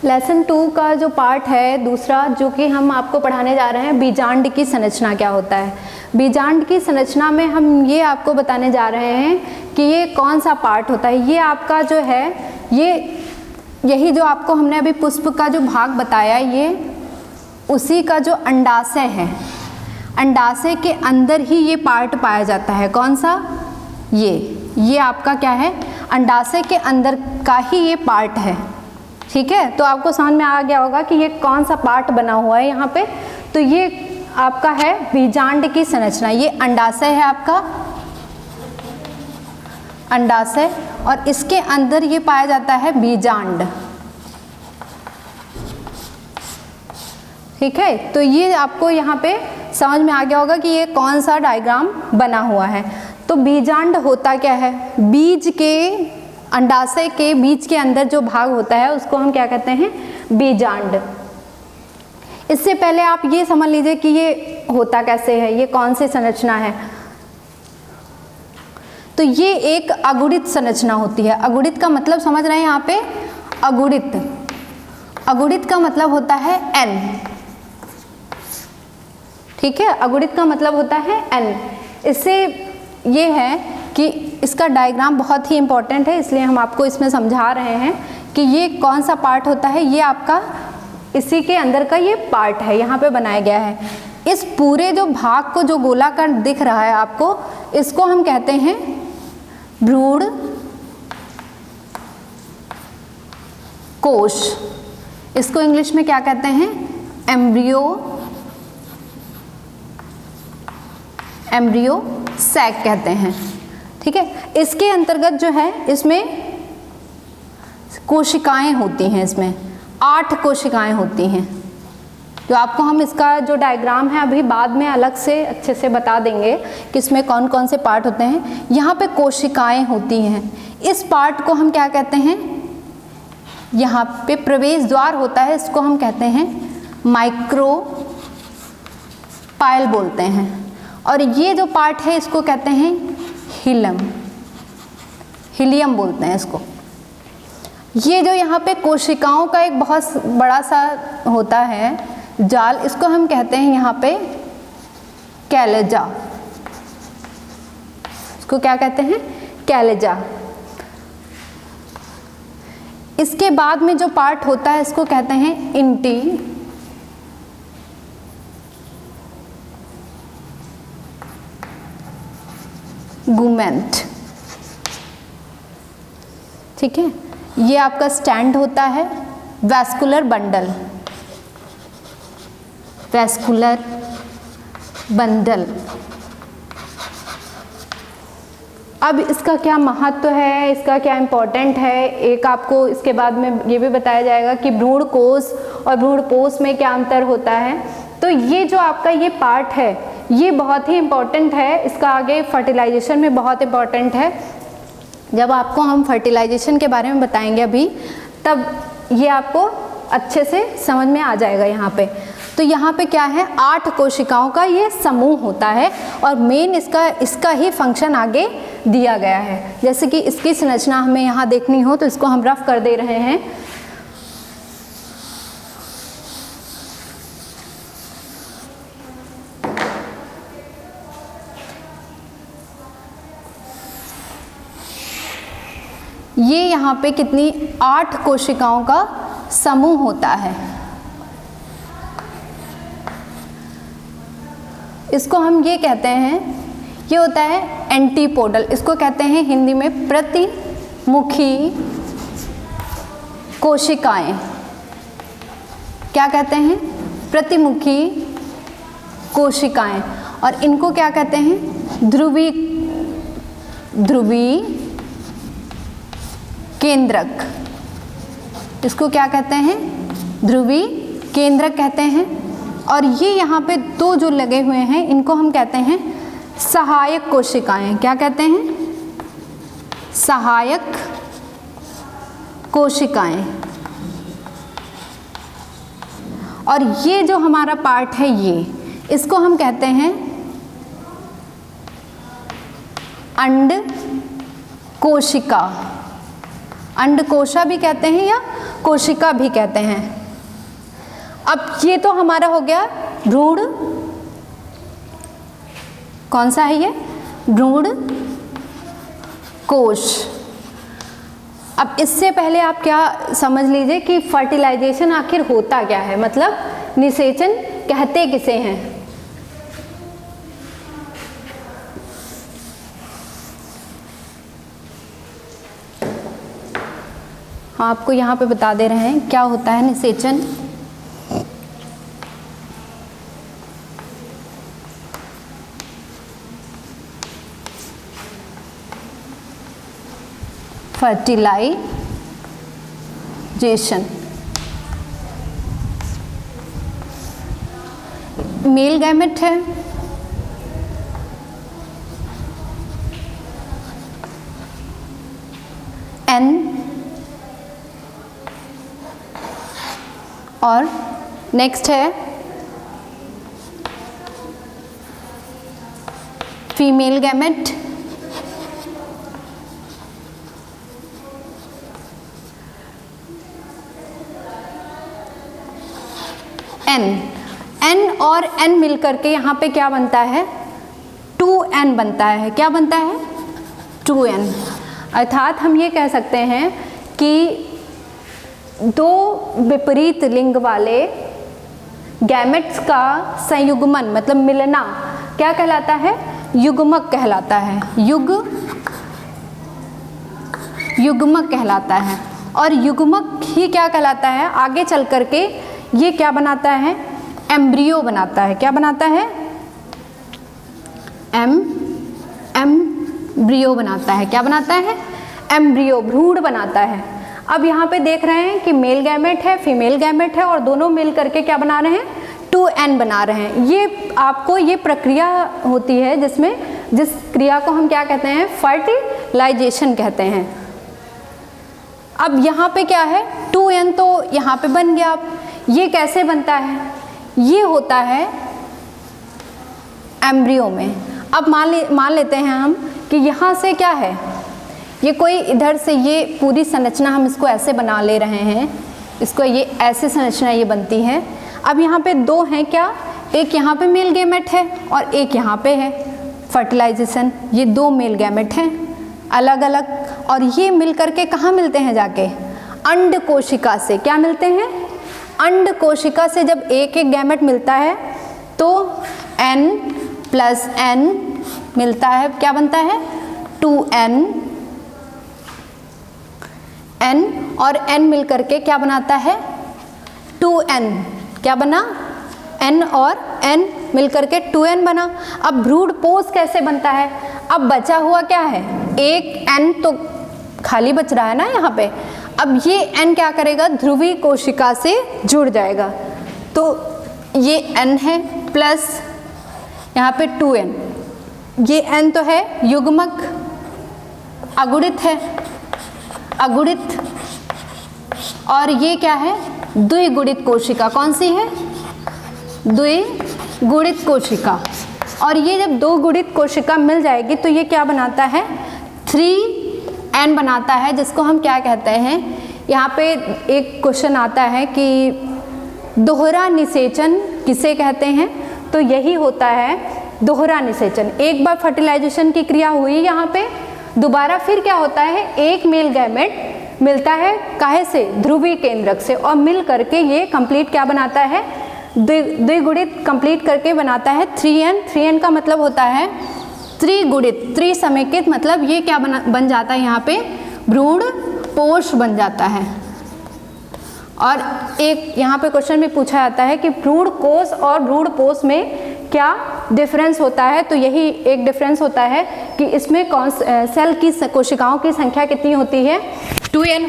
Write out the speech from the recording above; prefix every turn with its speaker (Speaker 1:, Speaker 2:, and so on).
Speaker 1: Lesson 2 का जो part है दूसरा, जो कि हम आपको पढ़ाने जा रहे हैं, बीजांड की संरचना क्या होता है। बीजांड की संरचना में हम ये आपको बताने जा रहे हैं कि ये कौन सा पार्ट होता है। ये आपका जो है, यही जो आपको हमने अभी पुष्प का जो भाग बताया, ये उसी का जो अंडाशय है, अंडाशय के अंदर ही ये पार्ट पाया जाता है। कौन सा? ये आपका क्या है, अंडाशय के अंदर का ही ये पार्ट है। ठीक है, तो आपको समझ में आ गया होगा कि ये कौन सा पार्ट बना हुआ है यहाँ पे। तो ये आपका है बीजांड की संरचना। ये अंडाशय है आपका, अंडाशय, और इसके अंदर ये पाया जाता है बीजांड। ठीक है, तो ये आपको यहाँ पे समझ में आ गया होगा कि ये कौन सा डायग्राम बना हुआ है। तो बीजांड होता क्या है? बीज के, अंडाशय के बीज के अंदर जो भाग होता है उसको हम क्या कहते हैं? बीजांड। इससे पहले आप ये समझ लीजिए कि ये होता कैसे है, ये कौन सी संरचना है। तो ये एक अगुणित संरचना होती है। अगुणित का मतलब समझ रहे हैं यहाँ पे? अगुणित, अगुणित का मतलब होता है n। ठीक है, अगुणित का मतलब होता है n। इससे ये है कि इसका डायग्राम बहुत ही इंपॉर्टेंट है, इसलिए हम आपको इसमें समझा रहे हैं कि ये कौन सा पार्ट होता है। ये आपका इसी के अंदर का ये पार्ट है, यहाँ पे बनाया गया है। इस पूरे जो भाग को जो गोलाकार दिख रहा है आपको, इसको हम कहते हैं भ्रूण कोश। इसको इंग्लिश में क्या कहते हैं? एम्ब्रियो सैक कहते हैं। ठीक है, इसके अंतर्गत जो है, इसमें कोशिकाएं होती हैं। इसमें 8 कोशिकाएं होती हैं, जो आपको हम इसका जो डायग्राम है अभी बाद में अलग से अच्छे से बता देंगे कि इसमें कौन कौन से पार्ट होते हैं। यहाँ पे कोशिकाएं होती हैं। इस पार्ट को हम क्या कहते हैं? यहाँ पे प्रवेश द्वार होता है, इसको हम कहते हैं माइक्रोपाइल बोलते हैं। और ये जो पार्ट है इसको कहते हैं हिलम, हिलियम बोलते हैं इसको। ये जो यहाँ पे कोशिकाओं का एक बहुत बड़ा सा होता है जाल, इसको हम कहते हैं यहाँ पे कैलेजा। इसको क्या कहते हैं? कैलेजा। इसके बाद में जो पार्ट होता है इसको कहते हैं इंटीगुमेंट। ठीक है, ये आपका स्टैंड होता है, वैस्कुलर बंडल, वैस्कुलर बंडल। अब इसका क्या महत्व है, इसका क्या इम्पोर्टेंट है, एक आपको इसके बाद में ये भी बताया जाएगा कि भ्रूण कोश और भ्रूणपोष में क्या अंतर होता है। तो ये जो आपका ये पार्ट है ये बहुत ही इम्पोर्टेंट है, इसका आगे फर्टिलाइजेशन में बहुत इम्पोर्टेंट है। जब आपको हम फर्टिलाइजेशन के बारे में बताएंगे अभी, तब ये आपको अच्छे से समझ में आ जाएगा यहाँ पे। तो यहाँ पे क्या है, 8 कोशिकाओं का ये समूह होता है और मेन इसका ही फंक्शन आगे दिया गया है। जैसे कि इसकी संरचना हमें यहाँ देखनी हो तो इसको हम रफ कर दे रहे हैं। ये यहाँ पे कितनी 8 कोशिकाओं का समूह होता है। इसको हम ये कहते हैं, ये होता है एंटीपोडल। इसको कहते हैं हिंदी में प्रतिमुखी कोशिकाएं। क्या कहते हैं? प्रतिमुखी कोशिकाएं। और इनको क्या कहते हैं? ध्रुवी केंद्रक। इसको क्या कहते हैं? ध्रुवी केंद्रक कहते हैं। और ये यहाँ पे 2 जो लगे हुए हैं इनको हम कहते हैं सहायक कोशिकाएं। क्या कहते हैं? सहायक कोशिकाएं। और ये जो हमारा पार्ट है ये, इसको हम कहते हैं अंड कोशिका। अंडकोशा भी कहते हैं या कोशिका भी कहते हैं। अब ये तो हमारा हो गया भ्रूण, कौन सा है ये, भ्रूण कोश। अब इससे पहले आप क्या समझ लीजिए कि फर्टिलाइजेशन आखिर होता क्या है, मतलब निषेचन कहते किसे हैं। आपको यहाँ पे बता दे रहे हैं क्या होता है निषेचन। फर्टिलाइजेशन, मेल गैमेट है, एन, और नेक्स्ट है फीमेल गैमेट, एन। एन और एन मिलकर के यहाँ पे क्या बनता है, 2n बनता है। क्या बनता है, 2n। अर्थात हम ये कह सकते हैं कि दो विपरीत लिंग वाले गैमेट्स का संयुग्मन मतलब मिलना क्या कहलाता है, युग्मक कहलाता है। युग्मक कहलाता है। और युग्मक ही क्या कहलाता है, आगे चल करके ये क्या बनाता है, एम्ब्रियो बनाता है। क्या बनाता है, एम्ब्रियो बनाता है। क्या बनाता है, एम्ब्रियो, भ्रूण बनाता है। अब यहाँ पे देख रहे हैं कि मेल गैमेट है, फीमेल गैमेट है, और दोनों मिल करके क्या बना रहे हैं, 2n बना रहे हैं। ये आपको ये प्रक्रिया होती है जिस क्रिया को हम क्या कहते हैं, फर्टिलाइजेशन कहते हैं। अब यहाँ पे क्या है, 2n तो यहाँ पे बन गया। अब ये कैसे बनता है, ये होता है एम्ब्रियो में। अब मान लेते हैं हम कि यहाँ से क्या है, ये कोई इधर से ये पूरी संरचना हम इसको ऐसे बना ले रहे हैं, इसको ये ऐसे संरचना ये बनती है। अब यहाँ पे दो हैं क्या, एक यहाँ पे मेल गैमेट है और एक यहाँ पे है फर्टिलाइजेशन। ये दो मेल गैमेट हैं अलग अलग, और ये मिल करके कहाँ मिलते हैं, जाके अंड कोशिका से। क्या मिलते हैं, अंड कोशिका से। जब एक एक गैमेट मिलता है तो n + n मिलता है। क्या बनता है, 2n। n और n मिल करके क्या बनाता है, 2n। क्या बना, n और n मिल करके 2n बना। अब भ्रूण पोष कैसे बनता है, अब बचा हुआ क्या है, एक n तो खाली बच रहा है ना यहाँ पे। अब ये n क्या करेगा, ध्रुवीय कोशिका से जुड़ जाएगा। तो ये n है प्लस यहाँ पे 2n। ये n तो है युग्मक, अगुणित है, अगुणित। और ये क्या है, द्विगुणित कोशिका। कौन सी है, द्विगुणित कोशिका। और ये जब दो गुणित कोशिका मिल जाएगी तो ये क्या बनाता है, 3n बनाता है, जिसको हम क्या कहते हैं। यहाँ पे एक क्वेश्चन आता है कि दोहरा निषेचन किसे कहते हैं, तो यही होता है दोहरा निषेचन। एक बार फर्टिलाइजेशन की क्रिया हुई यहाँ पे, दोबारा फिर क्या होता है, एक मेल गैमेट मिलता है काहे से, ध्रुवीय केंद्रक से, और मिल करके ये कंप्लीट क्या बनाता है, द्विगुणित कंप्लीट करके बनाता है 3n। 3n का मतलब होता है त्रिगुणित, त्रिसमेकित, मतलब ये क्या बन जाता है, यहाँ पे भ्रूण पोष बन जाता है। और एक यहाँ पे क्वेश्चन भी पूछा जाता है कि भ्रूण कोष और भ्रूण पोष में क्या डिफरेंस होता है, तो यही एक डिफरेंस होता है कि इसमें सेल की कोशिकाओं की संख्या कितनी होती है, 2n